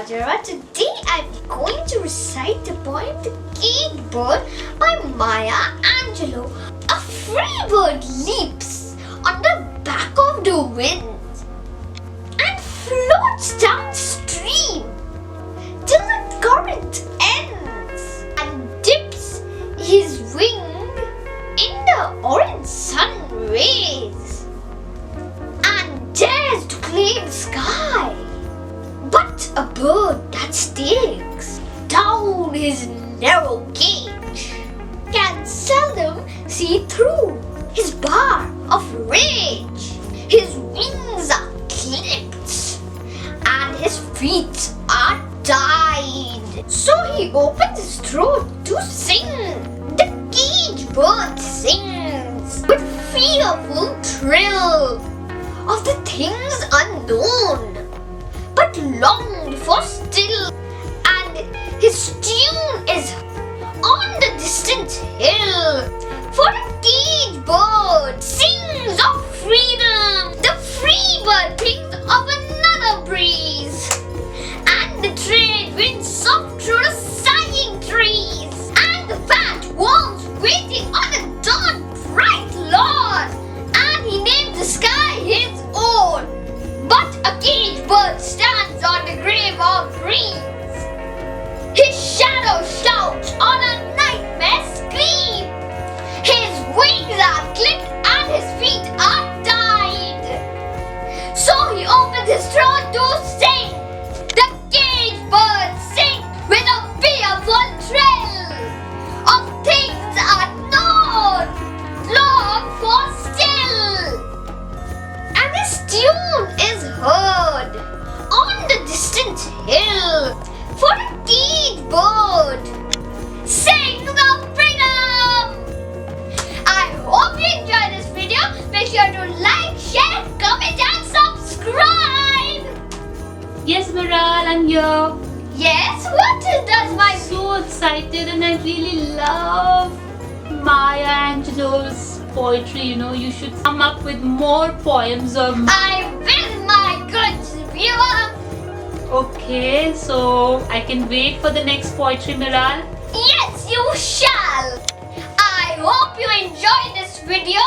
Jyrwa. Today I'm going to recite the poem The Caged Bird by Maya Angelou. A free bird leaps on the back of the wind and floats downstream till the current ends and dips his wing in the orange sun rays and dares to claim the sky. But a bird that sticks down his narrow cage can seldom see through his bar of rage. His wings are clipped and his feet are tied. So he opens his throat to sing. The caged bird sings with fearful trill of the things unknown, but longed for still, and his tune is on the distant hill. For the caged bird sings of freedom, the free bird thinks of another breeze, and the trade winds soft through the sighing trees, and the fat worms waiting on the dawn bright Lord, and he named the sky his own. But a caged bird stands on the grave of dreams. His shadow shouts on a nightmare scream. His wings are clipped and his feet are tied. So he opens his throat to sing. The caged bird sings with a fearful trill of things unknown, long for still. And his tune is heard on the distant hill. For the caged bird sings of freedom. I hope you enjoyed this video. Make sure to like, share, comment and subscribe. Yes, Meraal, I'm here. Yes, what does my... So excited, and I really love Maya Angelou's poetry. You should come up with more poems of... I will, my good viewer. Okay, so I can wait for the next poetry, Meraal. Yes, you shall. I hope you enjoyed this video.